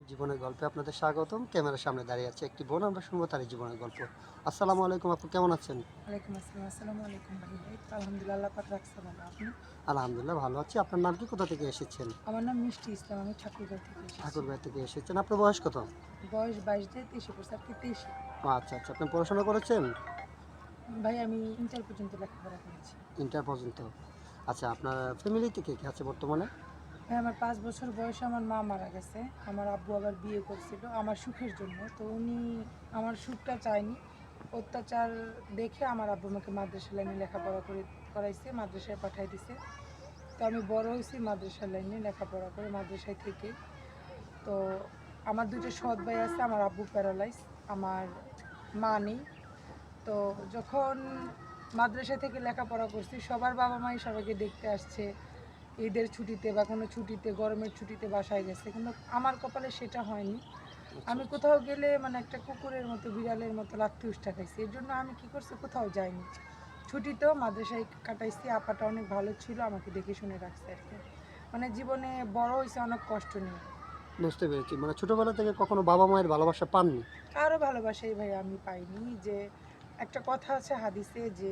জীবনের গল্পে আপনাদের স্বাগতম। ক্যামেরার সামনে দাঁড়িয়ে আছে একটি বোন, আমরা শুনবো তারই জীবনের গল্প। আসসালামু আলাইকুম আপু, কেমন আছেন? ওয়ালাইকুম আসসালাম। আসসালামু আলাইকুম ভাই। এই তো আলহামদুলিল্লাহ, আল্লাহ পাক রাখছে ভালো। আপনি? আলহামদুলিল্লাহ ভালো আছি। আপনার নাম কি, কোথা থেকে এসেছেন? আমার নাম মিষ্টি ইসলাম। আমি ঠাকুরগাঁও থেকে এসেছি। ঠাকুরগাঁও থেকে এসেছেন। আপনার বয়স কত? বয়স 22 দিয়ে 23 পড়ছে। আর কি 23? ও আচ্ছা আচ্ছা, আপনি পড়াশোনা করেছেন? ভাই আমি ইন্টার পর্যন্ত লেখাপড়া করেছি। ইন্টার পর্যন্ত। আচ্ছা, আপনার ফ্যামিলিতে কে কে আছে বর্তমানে? ভাই আমার 5 বছর বয়সে আমার মা মারা গেছে। আমার আব্বু আবার বিয়ে করছিল আমার সুখের জন্য। তো উনি আমার সুখটা চায়নি। অত্যাচার দেখে আমার আব্বু আমাকে মাদ্রাসা লাইনে লেখাপড়া করাইছে, মাদ্রাসায় পাঠাই দিছে। তো আমি বড় হয়েছি মাদ্রাসা লাইনে লেখাপড়া করে মাদ্রাসায় থেকে। তো আমার দুটো সৎ ভাই আছে, আমার আব্বু প্যারালাইজ, আমার মা নেই। তো যখন মাদ্রাসা থেকে লেখাপড়া করছি, সবার বাবা মাই সবাইকে দেখতে আসছে ঈদের ছুটিতে বা কোনো ছুটিতে, গরমের ছুটিতে বাসায় গেছে, কিন্তু আমার কপালে সেটা হয়নি। আমি কোথাও গেলে মানে একটা কুকুরের মতো, বিড়ালের মতো লাথি উষ্টা খাইছি। এর জন্য আমি কী করছি, কোথাও যাইনি। ছুটিতেও মাদ্রাসায় কাটাইছি। আপাটা অনেক ভালো ছিল, আমাকে দেখে শুনে রাখছে আর কি। মানে জীবনে বড় হয়েছে অনেক কষ্ট নিয়ে। বুঝতে পেরেছি, মানে ছোটবেলা থেকে কখনো বাবা মায়ের ভালোবাসা পাননি? কারো ভালোবাসাই ভাই আমি পাইনি। যে একটা কথা আছে হাদিসে যে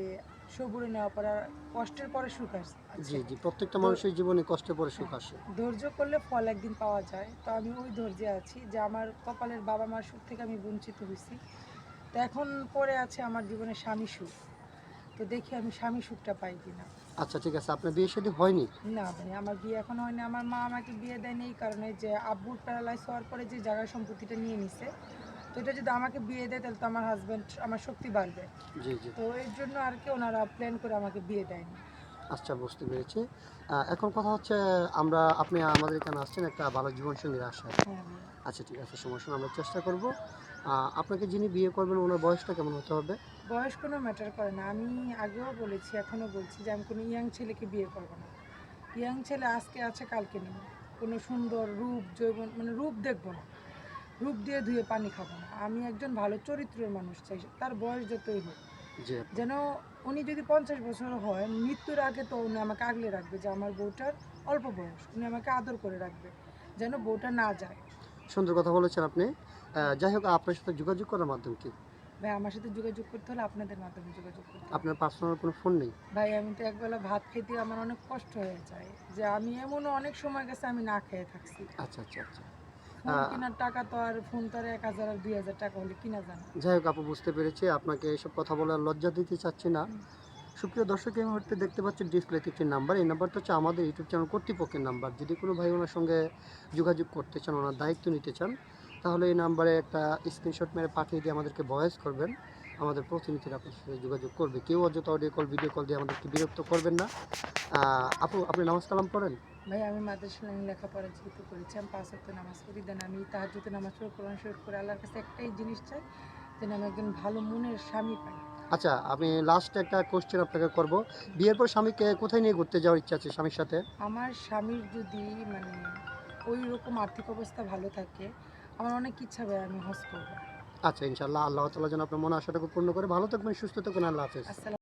সবুরে নেওয়া পড়া, কষ্টের পরে সুখ জি আছে। জি, প্রত্যেকটা তো মানুষের জীবনে কষ্টে পরে সুখ হ্যাঁ, আসে। ধৈর্য করলে ফল একদিন পাওয়া যায়। তো আমি ওই ধৈর্যে আছি যে আমার কপালের বাবা মার সুখ থেকে আমি বঞ্চিত হয়েছি। তো এখন পড়ে আছে আমার জীবনে স্বামী সুখ। তো দেখি আমি স্বামী সুখটা পাই কিনা। আচ্ছা ঠিক আছে, আপনার বিয়ে শাদী হয়নি? না ভাই, আমার বিয়ে এখন হয়নি। আমার মা আমাকে বিয়ে দেয়নি এই কারণে যে আব্বুর প্যারালাইজ হওয়ার পরে যে জায়গা সম্পত্তিটা নিয়ে নিছে, তো এটা যদি আমাকে বিয়ে দেয় তাহলে তো আমার হাজব্যান্ড, আমার শক্তি বাড়বে। জি জি। তো এর জন্য আর কি ওনারা প্ল্যান করে আমাকে বিয়ে দেয়নি। আচ্ছা, বুঝতে পেরেছি। এখন কথা হচ্ছে, আপনি আমাদের এখানে আসছেন একটা ভালো জীবনসঙ্গীর আশায়। হ্যাঁ ভাই। আচ্ছা ঠিক আছে, সমস্যা না, আমরা চেষ্টা করব। আপনাকে যিনি বিয়ে করবেন ওনার বয়সটা কেমন হতে হবে? বয়স কোনো ম্যাটার করে না। আমি আগেও বলেছি, এখনও বলছি যে আমি কোনো ইয়াং ছেলেকে বিয়ে করব না। ইয়াং ছেলে আজকে আছে কালকে নেই। কোনো সুন্দর রূপ যৌবন মানে রূপ দেখব না। রূপ দিয়ে ধুয়ে পানি খাবো না। আমি একজন ভালো চরিত্রের মানুষ চাই, তার বয়স যতই হোক। জি আপু। যেন উনি যদি 50 বছর হয়, মৃত্যুর আগে তো উনি আমাকে আগলে রাখবে যে আমার বউটার অল্প বয়স, উনি আমাকে আদর করে রাখবে, যেন বউটা না যায়। সুন্দর কথা বলেছেন আপনি। যাই হোক, আপনার সাথে যোগাযোগ করার মাধ্যম কি? ভাই আমার সাথে যোগাযোগ করতে হলে আপনাদের মাধ্যমে যোগাযোগ করতে হবে। আপনার পার্সোনাল কোনো ফোন নেই? ভাই আমি তো একবেলা ভাত খেতে আমার অনেক কষ্ট হয়ে যায়, যে আমি এমনও অনেক সময় গেছে আমি না খেয়ে থাকছি। আচ্ছা আচ্ছা আচ্ছা। ফোন আহ, কেনার টাকা তো আর, ফোন তো আর 1000 আর 2000 টাকা হলে কিনা যায় না। যাই হোক আপু, বুঝতে পেরেছি। আপনাকে এসব কথা বলে আর লজ্জা দিতে চাচ্ছি না। সুপ্রিয় দর্শক, এই মুহূর্তে দেখতে পাচ্ছেন ডিসপ্লেতে একটি নাম্বার। এই নাম্বারটা হচ্ছে আমাদের ইউটিউব চ্যানেল কর্তৃপক্ষের নাম্বার। যদি কোনো ভাই ওনার সঙ্গে যোগাযোগ করতে চান, ওনার দায়িত্ব নিতে চান, তাহলে এই নাম্বারে একটা স্ক্রিনশট মেরে পাঠিয়ে দিয়ে আমাদেরকে ভয়েস করবেন। আমাদের প্রতিনিধিরা আপনার সাথে যোগাযোগ করবে। কেউ অযথা অডিও কল, ভিডিও কল দিয়ে আমাদেরকে বিরক্ত করবেন না। আপু, আপনি নামাজ কালাম পড়েন? ভাই আমি মাদ্রাসা লাইনে লেখাপড়া যেহেতু করেছি, আমি 5 ওয়াক্ত নামাজ পড়ি। দেন আমি তাহাজ্জুদে নামাজ পড়ে কোরআন শরীফ করে আল্লাহর কাছে একটাই জিনিস চাই, যেন আমি একজন ভালো মনের স্বামী পাই। আচ্ছা, আমি লাস্ট একটা কোশ্চেন আপনাকে করব। বিয়ের পর স্বামীকে কোথায় নিয়ে ঘুরতে যাওয়ার ইচ্ছা আছে স্বামীর সাথে? আমার স্বামীর যদি মানে ওই রকম আর্থিক অবস্থা ভালো থাকে, আমার অনেক ইচ্ছা ভাই আমি হজ করবো। আচ্ছা, ইনশাআল্লাহ আল্লাহ তাআলা যেন আপনার মনের আশাটাকে পূর্ণ করে। ভালো থাকবেন, সুস্থ থাকুন, আল্লাহ হাফেজ। আসসালাম।